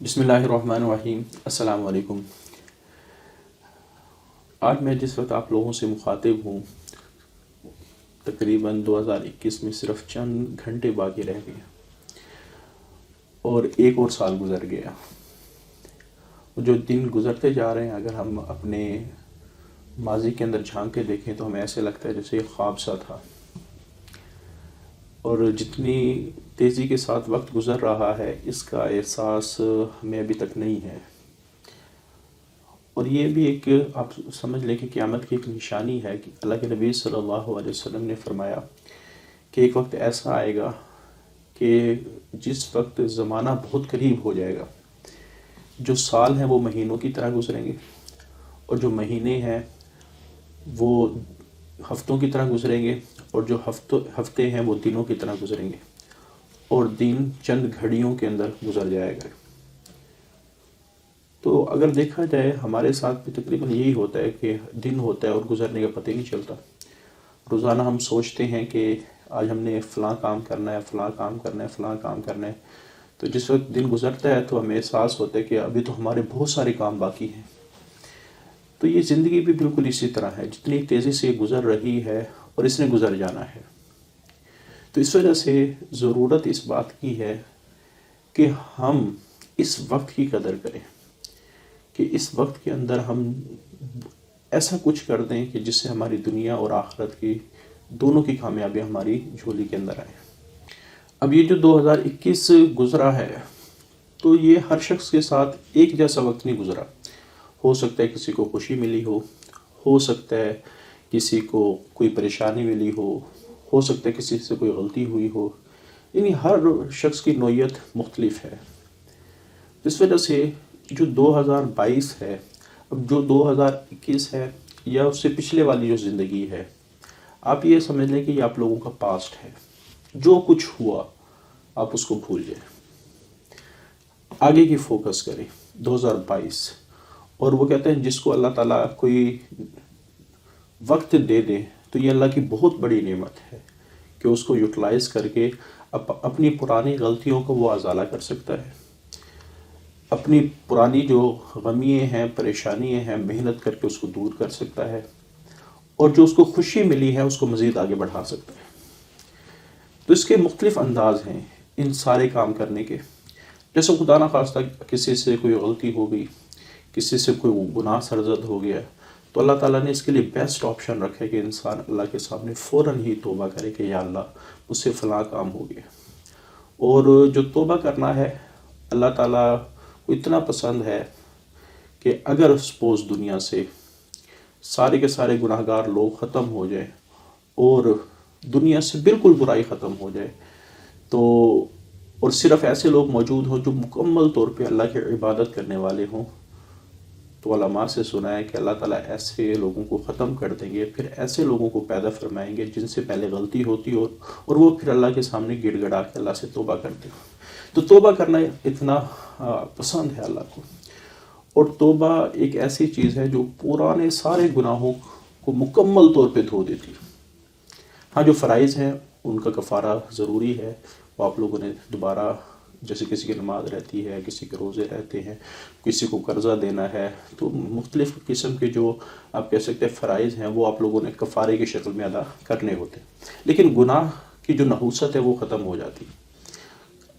بسم اللہ الرحمن الرحیم۔ السلام علیکم۔ آج میں جس وقت آپ لوگوں سے مخاطب ہوں، تقریباً 2021 میں صرف چند گھنٹے باقی رہ گئے اور ایک اور سال گزر گیا۔ جو دن گزرتے جا رہے ہیں، اگر ہم اپنے ماضی کے اندر جھانک کے دیکھیں تو ہمیں ایسے لگتا ہے جیسے ایک خواب سا تھا، اور جتنی تیزی کے ساتھ وقت گزر رہا ہے اس کا احساس ہمیں ابھی تک نہیں ہے۔ اور یہ بھی ایک آپ سمجھ لیں کہ قیامت کی ایک نشانی ہے کہ اللہ کے نبی صلی اللہ علیہ وسلم نے فرمایا کہ ایک وقت ایسا آئے گا کہ جس وقت زمانہ بہت قریب ہو جائے گا، جو سال ہیں وہ مہینوں کی طرح گزریں گے، اور جو مہینے ہیں وہ ہفتوں کی طرح گزریں گے، اور جو ہفتے ہیں وہ دنوں کی طرح گزریں گے، اور دن چند گھڑیوں کے اندر گزر جائے گا۔ تو اگر دیکھا جائے ہمارے ساتھ بھی تقریباً یہی ہوتا ہے کہ دن ہوتا ہے اور گزرنے کا پتہ نہیں چلتا۔ روزانہ ہم سوچتے ہیں کہ آج ہم نے فلاں کام کرنا ہے، فلاں کام کرنا ہے، فلاں کام کرنا ہے، تو جس وقت دن گزرتا ہے تو ہمیں احساس ہوتا ہے کہ ابھی تو ہمارے بہت سارے کام باقی ہیں۔ تو یہ زندگی بھی بالکل اسی طرح ہے، جتنی تیزی سے گزر رہی ہے اور اس نے گزر جانا ہے۔ تو اس وجہ سے ضرورت اس بات کی ہے کہ ہم اس وقت کی قدر کریں، کہ اس وقت کے اندر ہم ایسا کچھ کر دیں کہ جس سے ہماری دنیا اور آخرت کی دونوں کی کامیابی ہماری جھولی کے اندر آئے۔ اب یہ جو 2021 گزرا ہے تو یہ ہر شخص کے ساتھ ایک جیسا وقت نہیں گزرا۔ ہو سکتا ہے کسی کو خوشی ملی ہو سکتا ہے کسی کو کوئی پریشانی ملی ہو سکتا ہے کسی سے کوئی غلطی ہوئی ہو، یعنی ہر شخص کی نوعیت مختلف ہے۔ اس وجہ سے جو 2022 ہے، اب جو 2021 ہے یا اس سے پچھلے والی جو زندگی ہے، آپ یہ سمجھ لیں کہ یہ آپ لوگوں کا پاسٹ ہے۔ جو کچھ ہوا آپ اس کو بھول جائیں، آگے کی فوکس کریں 2022۔ اور وہ کہتے ہیں جس کو اللہ تعالیٰ کوئی وقت دے دے تو یہ اللہ کی بہت بڑی نعمت ہے کہ اس کو یوٹیلائز کر کے اپنی پرانی غلطیوں کو وہ ازالہ کر سکتا ہے، اپنی پرانی جو غمیاں ہیں، پریشانیاں ہیں، محنت کر کے اس کو دور کر سکتا ہے، اور جو اس کو خوشی ملی ہے اس کو مزید آگے بڑھا سکتا ہے۔ تو اس کے مختلف انداز ہیں ان سارے کام کرنے کے۔ جیسے خدا نہ خواستہ کسی سے کوئی غلطی ہو گئی، کسی سے کوئی گناہ سرزد ہو گیا، تو اللہ تعالیٰ نے اس کے لیے بیسٹ آپشن رکھا ہے کہ انسان اللہ کے سامنے فوراً ہی توبہ کرے کہ یا اللہ مجھ سے فلاں کام ہو گیا۔ اور جو توبہ کرنا ہے اللہ تعالیٰ کو اتنا پسند ہے کہ اگر سپوز دنیا سے سارے کے سارے گناہ گار لوگ ختم ہو جائیں اور دنیا سے بالکل برائی ختم ہو جائے، تو اور صرف ایسے لوگ موجود ہوں جو مکمل طور پہ اللہ کی عبادت کرنے والے ہوں، تو علماء سے سنا ہے کہ اللہ تعالیٰ ایسے لوگوں کو ختم کر دیں گے، پھر ایسے لوگوں کو پیدا فرمائیں گے جن سے پہلے غلطی ہوتی اور وہ پھر اللہ کے سامنے گڑ گڑا کے اللہ سے توبہ کرتے ہو۔ تو توبہ کرنا اتنا پسند ہے اللہ کو، اور توبہ ایک ایسی چیز ہے جو پرانے سارے گناہوں کو مکمل طور پہ دھو دیتی ہے۔ ہاں، جو فرائض ہیں ان کا کفارہ ضروری ہے، وہ آپ لوگوں نے دوبارہ، جیسے کسی کی نماز رہتی ہے، کسی کے روزے رہتے ہیں، کسی کو قرضہ دینا ہے، تو مختلف قسم کے جو آپ کہہ سکتے ہیں فرائض ہیں وہ آپ لوگوں نے کفارے کی شکل میں ادا کرنے ہوتے ہیں۔ لیکن گناہ کی جو نحوست ہے وہ ختم ہو جاتی ہے،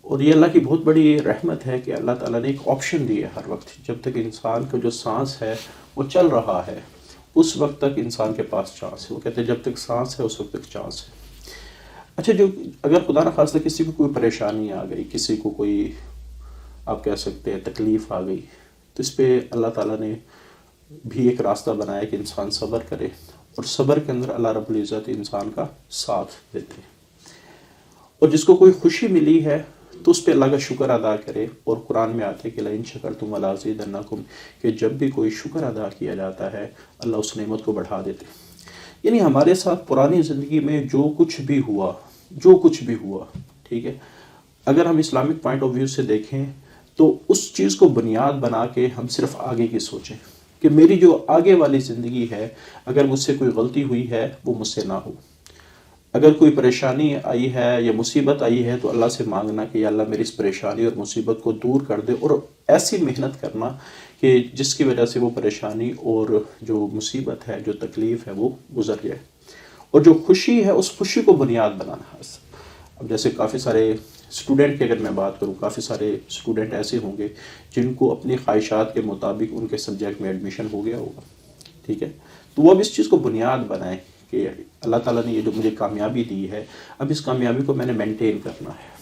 اور یہ اللہ کی بہت بڑی رحمت ہے کہ اللہ تعالیٰ نے ایک آپشن دی ہے ہر وقت، جب تک انسان کا جو سانس ہے وہ چل رہا ہے اس وقت تک انسان کے پاس چانس ہے۔ وہ کہتے ہیں جب تک سانس ہے اس وقت تک چانس ہے۔ اچھا، جو اگر خدا نہ خواستہ کسی کو کوئی پریشانی آ گئی، کسی کو کوئی آپ کہہ سکتے ہیں تکلیف آ گئی، تو اس پہ اللہ تعالیٰ نے بھی ایک راستہ بنایا کہ انسان صبر کرے، اور صبر کے اندر اللہ رب العزت انسان کا ساتھ دیتے ہیں۔ اور جس کو کوئی خوشی ملی ہے تو اس پہ اللہ کا شکر ادا کرے، اور قرآن میں آتے کہ لئن شکرتم لازیدنکم، کہ جب بھی کوئی شکر ادا کیا جاتا ہے اللہ اس نعمت کو بڑھا دیتے۔ یعنی ہمارے ساتھ پرانی زندگی میں جو کچھ بھی ہوا، ٹھیک ہے، اگر ہم اسلامک پوائنٹ آف ویو سے دیکھیں تو اس چیز کو بنیاد بنا کے ہم صرف آگے کی سوچیں کہ میری جو آگے والی زندگی ہے، اگر مجھ سے کوئی غلطی ہوئی ہے وہ مجھ سے نہ ہو۔ اگر کوئی پریشانی آئی ہے یا مصیبت آئی ہے تو اللہ سے مانگنا کہ یا اللہ میری اس پریشانی اور مصیبت کو دور کر دے، اور ایسی محنت کرنا کہ جس کی وجہ سے وہ پریشانی اور جو مصیبت ہے، جو تکلیف ہے، وہ گزر جائے، اور جو خوشی ہے اس خوشی کو بنیاد بنانا۔ اب جیسے کافی سارے اسٹوڈنٹ کی اگر میں بات کروں، کافی سارے اسٹوڈنٹ ایسے ہوں گے جن کو اپنی خواہشات کے مطابق ان کے سبجیکٹ میں ایڈمیشن ہو گیا ہوگا، ٹھیک ہے، تو وہ اب اس چیز کو بنیاد بنائیں کہ اللہ تعالیٰ نے یہ جو مجھے کامیابی دی ہے، اب اس کامیابی کو میں نے مینٹین کرنا ہے۔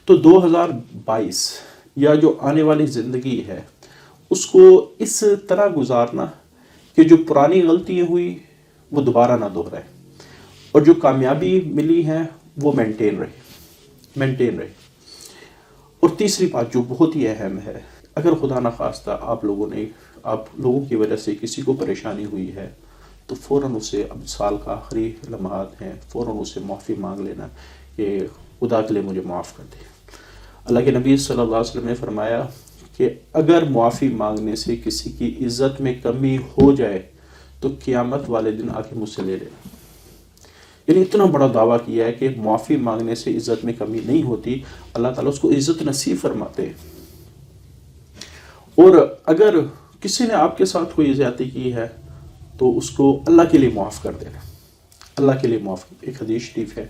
تو 2022 یا جو آنے والی زندگی ہے اس کو اس طرح گزارنا کہ جو پرانی غلطیاں ہوئی وہ دوبارہ نہ دہرائے، اور جو کامیابی ملی ہے وہ مینٹین رہے۔ اور تیسری بات جو بہت ہی اہم ہے، اگر خدا نخواستہ آپ لوگوں کی وجہ سے کسی کو پریشانی ہوئی ہے تو فوراً اسے، اب سال کا آخری لمحات ہیں، فوراً اسے معافی مانگ لینا کہ خدا کے لیے مجھے معاف کر دے۔ اللہ کے نبی صلی اللہ علیہ وسلم نے فرمایا کہ اگر معافی مانگنے سے کسی کی عزت میں کمی ہو جائے تو قیامت والے دن آ کے مجھ سے لے لینا۔ یعنی اتنا بڑا دعویٰ کیا ہے کہ معافی مانگنے سے عزت میں کمی نہیں ہوتی، اللہ تعالیٰ اس کو عزت نصیب فرماتے ہیں۔ اور اگر کسی نے آپ کے ساتھ کوئی زیادتی کی ہے تو اس کو اللہ کے لیے معاف کر دینا، اللہ کے لیے معاف۔ ایک حدیث شریف ہے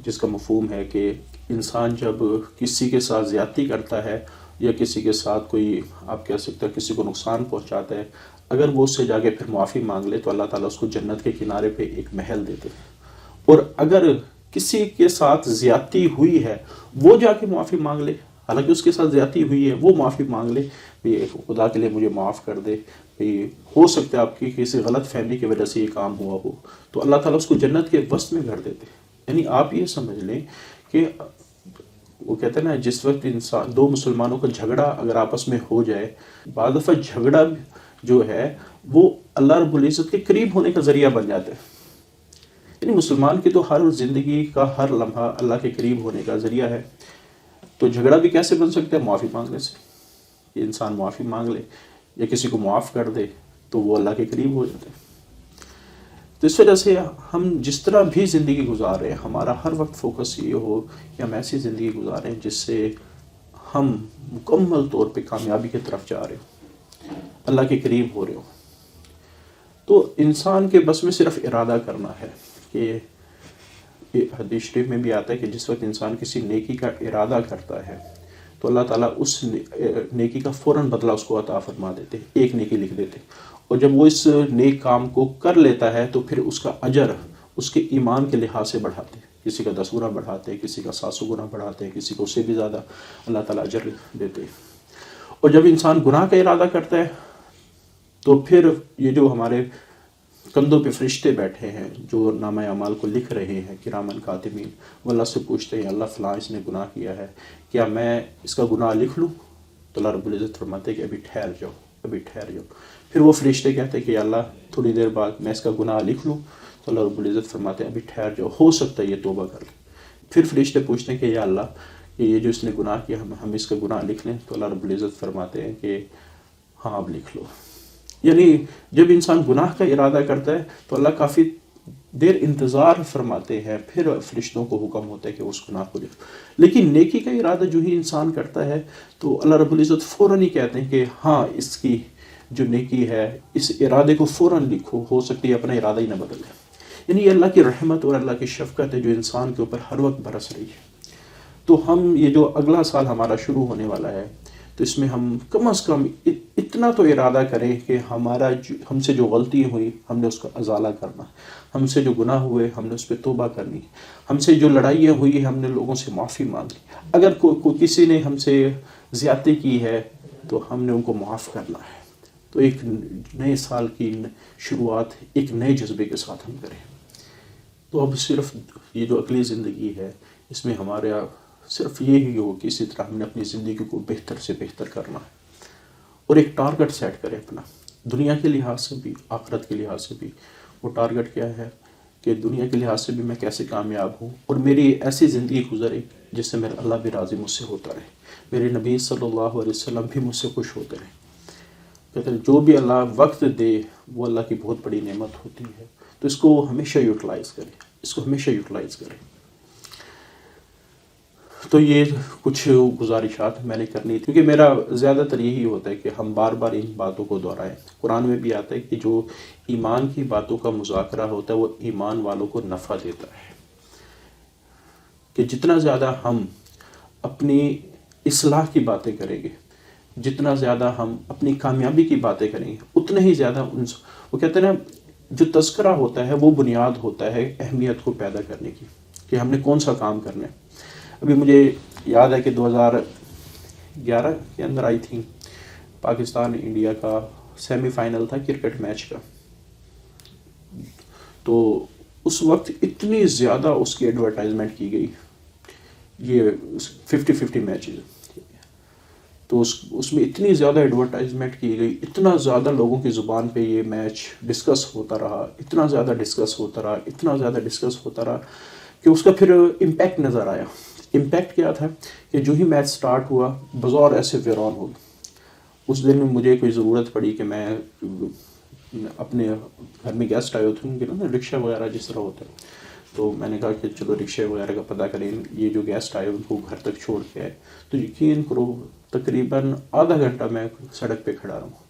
جس کا مفہوم ہے کہ انسان جب کسی کے ساتھ زیادتی کرتا ہے یا کسی کے ساتھ کوئی، آپ کہہ سکتے ہیں کسی کو نقصان پہنچاتا ہے، اگر وہ اس سے جا کے پھر معافی مانگ لے تو اللہ تعالیٰ اس کو جنت کے کنارے پہ ایک محل دیتے ہیں۔ اور اگر کسی کے ساتھ زیادتی ہوئی ہے وہ جا کے معافی مانگ لے، حالانکہ اس کے ساتھ زیادتی ہوئی ہے، وہ معافی مانگ لے، خدا کے لیے مجھے معاف کر دے، ہو سکتا ہے آپ کی کسی غلط فہمی کی وجہ سے یہ کام ہوا ہو، تو اللہ تعالیٰ اس کو جنت کے وسط میں گھر دیتے۔ یعنی آپ یہ سمجھ لیں کہ وہ کہتے ہیں نا، جس وقت دو مسلمانوں کا جھگڑا اگر آپس میں ہو جائے، بعض دفعہ جھگڑا جو ہے وہ اللہ رب العزت کے قریب ہونے کا ذریعہ بن جاتا ہے۔ یعنی مسلمان کی تو ہر زندگی کا ہر لمحہ اللہ کے قریب ہونے کا ذریعہ ہے۔ تو جھگڑا بھی کیسے بن سکتا ہے؟ معافی مانگنے سے۔ کہ انسان معافی مانگ لے یا کسی کو معاف کر دے تو وہ اللہ کے قریب ہو جاتے ہیں۔ تو اس وجہ سے ہم جس طرح بھی زندگی گزار رہے ہیں، ہمارا ہر وقت فوکس یہ ہو کہ ہم ایسی زندگی گزاریں جس سے ہم مکمل طور پہ کامیابی کی طرف جا رہے ہوں، اللہ کے قریب ہو رہے ہوں۔ تو انسان کے بس میں صرف ارادہ کرنا ہے کہ حدیث شریف میں بھی آتا ہے کہ جس وقت انسان کسی نیکی کا ارادہ کرتا ہے تو اللہ تعالیٰ اس نیکی کا فوراً بدلہ اس کو عطا فرما دیتے، ایک نیکی لکھ دیتے، اور جب وہ اس نیک کام کو کر لیتا ہے تو پھر اس کا اجر اس کے ایمان کے لحاظ سے بڑھاتے، کسی کا 10 گنا بڑھاتے، کسی کا 700 گنا بڑھاتے، کسی کو اس سے بھی زیادہ اللہ تعالیٰ اجر دیتے۔ اور جب انسان گناہ کا ارادہ کرتا ہے تو پھر یہ جو ہمارے کندھوں پہ فرشتے بیٹھے ہیں جو نامہ اعمال کو لکھ رہے ہیں، کرامن کاتبین، وہ اللہ سے پوچھتے ہیں اللہ فلاں اس نے گناہ کیا ہے، کیا میں اس کا گناہ لکھ لوں؟ تو اللہ رب العزت فرماتے ہیں کہ ابھی ٹھہر جاؤ۔ پھر وہ فرشتے کہتے ہیں کہ اللہ تھوڑی دیر بعد میں اس کا گناہ لکھ لوں؟ تو اللہ رب العزت فرماتے ہیں ابھی ٹھہر جاؤ، ہو سکتا ہے یہ توبہ کر لے۔ پھر فرشتے پوچھتے ہیں کہ یا اللہ کہ یہ جو اس نے گناہ کیا ہم اس کا گناہ لکھ لیں؟ تو اللہ رب العزت فرماتے ہیں کہ ہاں اب لکھ لو۔ یعنی جب انسان گناہ کا ارادہ کرتا ہے تو اللہ کافی دیر انتظار فرماتے ہیں، پھر فرشتوں کو حکم ہوتا ہے کہ اس گناہ کو لکھو۔ لیکن نیکی کا ارادہ جو ہی انسان کرتا ہے تو اللہ رب العزت فوراً ہی کہتے ہیں کہ ہاں اس کی جو نیکی ہے اس ارادے کو فوراً لکھو، ہو سکتی ہے اپنا ارادہ ہی نہ بدلے۔ یعنی یہ اللہ کی رحمت اور اللہ کی شفقت ہے جو انسان کے اوپر ہر وقت برس رہی ہے۔ تو ہم یہ جو اگلا سال ہمارا شروع ہونے والا ہے تو اس میں ہم کم از کم اتنا تو ارادہ کریں کہ ہم سے جو غلطی ہوئی ہم نے اس کا ازالہ کرنا، ہم سے جو گناہ ہوئے ہم نے اس پہ توبہ کرنی، ہم سے جو لڑائیاں ہوئی ہم نے لوگوں سے معافی مانگی، اگر کسی نے ہم سے زیادتی کی ہے تو ہم نے ان کو معاف کرنا ہے۔ تو ایک نئے سال کی شروعات ایک نئے جذبے کے ساتھ ہم کریں۔ تو اب صرف یہ جو اگلی زندگی ہے اس میں ہمارے صرف یہی ہو کہ اسی طرح ہم نے اپنی زندگی کو بہتر سے بہتر کرنا ہے، اور ایک ٹارگٹ سیٹ کریں اپنا، دنیا کے لحاظ سے بھی آخرت کے لحاظ سے بھی۔ وہ ٹارگٹ کیا ہے کہ دنیا کے لحاظ سے بھی میں کیسے کامیاب ہوں اور میری ایسی زندگی گزرے جس سے میرا اللہ بھی راضی مجھ سے ہوتا رہے، میرے نبی صلی اللہ علیہ وسلم بھی مجھ سے خوش ہوتے رہے۔ کہتے ہیں جو بھی اللہ وقت دے وہ اللہ کی بہت بڑی نعمت ہوتی ہے، تو اس کو ہمیشہ یوٹیلائز کریں۔ اس کو ہمیشہ یوٹیلائز کریں. تو یہ کچھ گزارشات میں نے کرنی تھی، کیونکہ میرا زیادہ تر یہی ہوتا ہے کہ ہم بار بار ان باتوں کو دہرائیں. قرآن میں بھی آتا ہے کہ جو ایمان کی باتوں کا مذاکرہ ہوتا ہے وہ ایمان والوں کو نفع دیتا ہے. کہ جتنا زیادہ ہم اپنی اصلاح کی باتیں کریں گے، جتنا زیادہ ہم اپنی کامیابی کی باتیں کریں گے، اتنا ہی زیادہ وہ کہتے ہیں نا، جو تذکرہ ہوتا ہے وہ بنیاد ہوتا ہے اہمیت کو پیدا کرنے کی، کہ ہم نے کون سا کام کرنا ہے. ابھی مجھے یاد ہے کہ 2011 کے اندر آئی تھی پاکستان انڈیا کا سیمی فائنل تھا کرکٹ میچ کا. تو اس وقت اتنی زیادہ اس کی ایڈورٹائزمنٹ کی گئی، یہ 50-50 میچز، تو اس میں اتنی زیادہ ایڈورٹائزمنٹ کی گئی، اتنا زیادہ لوگوں کی زبان پہ یہ میچ ڈسکس ہوتا رہا، اتنا زیادہ ڈسکس ہوتا رہا، اتنا زیادہ ڈسکس ہوتا رہا کہ اس کا پھر امپیکٹ نظر آیا. امپیکٹ کیا تھا کہ جو ہی میچ سٹارٹ ہوا بظور ایسے ویران ہو گئے. اس دن مجھے کوئی ضرورت پڑی کہ میں اپنے گھر میں گیسٹ آئے ہوتے ہیں نا، رکشہ وغیرہ جس طرح ہوتا ہے، تو میں نے کہا کہ چلو رکشے وغیرہ کا پتہ کریں، یہ جو گیسٹ آئے ان کو گھر تک چھوڑ کے آئے. تو یقین کرو تقریباً آدھا گھنٹہ میں سڑک پہ کھڑا رہا ہوں.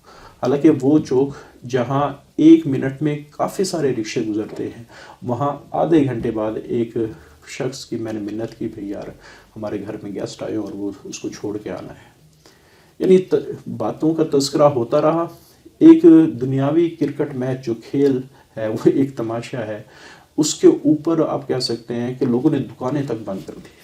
حالانکہ وہ چوک جہاں 1 منٹ میں کافی سارے رکشے گزرتے ہیں، وہاں آدھے گھنٹے بعد ایک شخص کی میں نے منت کی، بھئی یار ہمارے گھر میں گیسٹ آئے اور وہ اس کو چھوڑ کے آنا ہے. یعنی باتوں کا تذکرہ ہوتا رہا. ایک دنیاوی کرکٹ میچ جو کھیل ہے وہ ایک تماشا ہے، اس کے اوپر آپ کہہ سکتے ہیں کہ لوگوں نے دکانیں تک بند کر دی.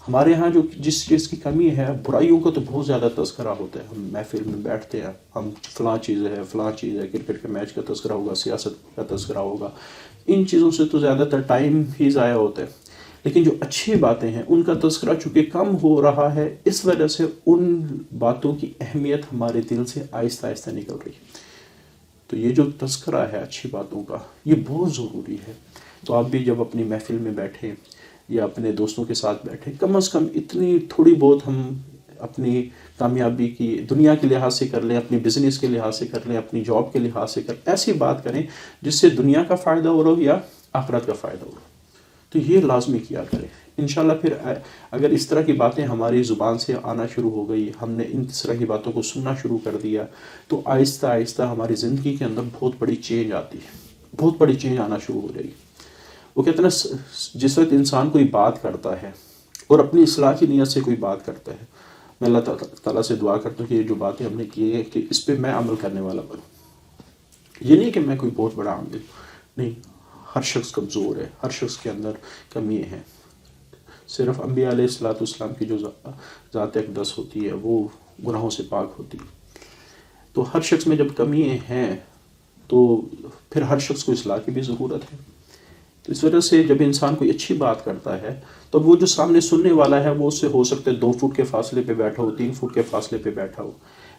ہمارے ہاں جو جس چیز کی کمی ہے، برائیوں کا تو بہت زیادہ تذکرہ ہوتا ہے. ہم محفل میں بیٹھتے ہیں، ہم فلاں چیز ہے فلاں چیز ہے، کرکٹ کے میچ کا تذکرہ ہوگا، سیاست کا تذکرہ ہوگا، ان چیزوں سے تو زیادہ تر ٹائم ہی ضائع ہوتا ہے. لیکن جو اچھی باتیں ہیں ان کا تذکرہ چونکہ کم ہو رہا ہے، اس وجہ سے ان باتوں کی اہمیت ہمارے دل سے آہستہ آہستہ نکل رہی ہے. تو یہ جو تذکرہ ہے اچھی باتوں کا، یہ بہت ضروری ہے. تو آپ بھی جب اپنی محفل میں بیٹھیں یا اپنے دوستوں کے ساتھ بیٹھیں، کم از کم اتنی تھوڑی بہت ہم اپنی کامیابی کی دنیا کے لحاظ سے کر لیں، اپنی بزنس کے لحاظ سے کر لیں، اپنی جاب کے لحاظ سے کر لیں. ایسی بات کریں جس سے دنیا کا فائدہ ہو رہا ہو یا آخرت کا فائدہ ہو رہا ہو. تو یہ لازمی کیا کریں. انشاءاللہ پھر اگر اس طرح کی باتیں ہماری زبان سے آنا شروع ہو گئی، ہم نے اس طرح کی باتوں کو سننا شروع کر دیا، تو آہستہ آہستہ ہماری زندگی کے اندر بہت بڑی چینج آتی ہے، بہت بڑی چینج آنا شروع ہو جائے گی. وہ کہتے ہیں نا، جس وقت انسان کوئی بات کرتا ہے اور اپنی اصلاح کی نیت سے کوئی بات کرتا ہے، میں اللہ تعالیٰ سے دعا کرتا ہوں کہ یہ جو باتیں ہم نے کی ہیں کہ اس پہ میں عمل کرنے والا بنوں. یہ نہیں کہ میں کوئی بہت بڑا عامل ہوں، نہیں. ہر شخص کمزور ہے، ہر شخص کے اندر کمیاں ہیں. صرف انبیاء علیہ السلام کی جو ذات اقدس ہوتی ہے وہ گناہوں سے پاک ہوتی ہے. تو ہر شخص میں جب کمیاں ہیں تو پھر ہر شخص کو اصلاح کی بھی ضرورت ہے. تو اس وجہ سے جب انسان کوئی اچھی بات کرتا ہے تو وہ جو سامنے سننے والا ہے وہ اس سے ہو سکتا ہے 2 فٹ کے فاصلے پہ بیٹھا ہو، 3 فٹ کے فاصلے پہ بیٹھا ہو،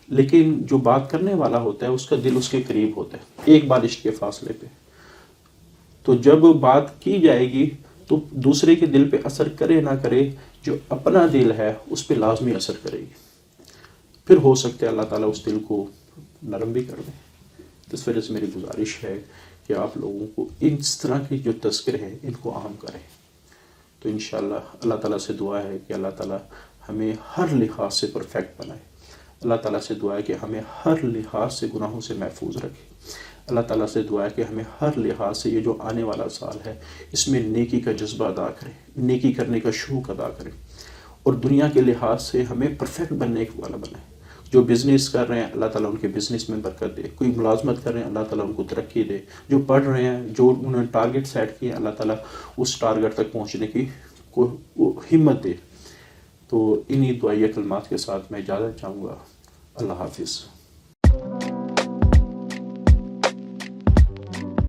لیکن جو بات کرنے والا ہوتا ہے اس کا دل اس کے قریب ہوتا ہے، 1 بالشت کے فاصلے پہ. تو جب بات کی جائے گی تو دوسرے کے دل پہ اثر کرے نہ کرے، جو اپنا دل ہے اس پہ لازمی اثر کرے گی. پھر ہو سکتا ہے اللہ تعالیٰ اس دل کو نرم بھی کر دیں. اس وجہ سے میری گزارش ہے کہ آپ لوگوں کو اس طرح کے جو تذکرے ہیں ان کو عام کریں. تو انشاءاللہ اللہ تعالیٰ سے دعا ہے کہ اللہ تعالیٰ ہمیں ہر لحاظ سے پرفیکٹ بنائے. اللہ تعالیٰ سے دعا ہے کہ ہمیں ہر لحاظ سے گناہوں سے محفوظ رکھے. اللہ تعالیٰ سے دعا ہے کہ ہمیں ہر لحاظ سے یہ جو آنے والا سال ہے اس میں نیکی کا جذبہ ادا کریں، نیکی کرنے کا شوق ادا کریں، اور دنیا کے لحاظ سے ہمیں پرفیکٹ بننے والا بنائیں. جو بزنس کر رہے ہیں اللہ تعالیٰ ان کے بزنس میں برکت دے، کوئی ملازمت کر رہے ہیں اللہ تعالیٰ ان کو ترقی دے، جو پڑھ رہے ہیں، جو انہوں نے ٹارگٹ سیٹ کیے ہیں اللہ تعالیٰ اس ٹارگٹ تک پہنچنے کی ہمت دے. تو انہی دعائیہ کلمات کے ساتھ میں اجازت چاہوں گا. اللہ حافظ.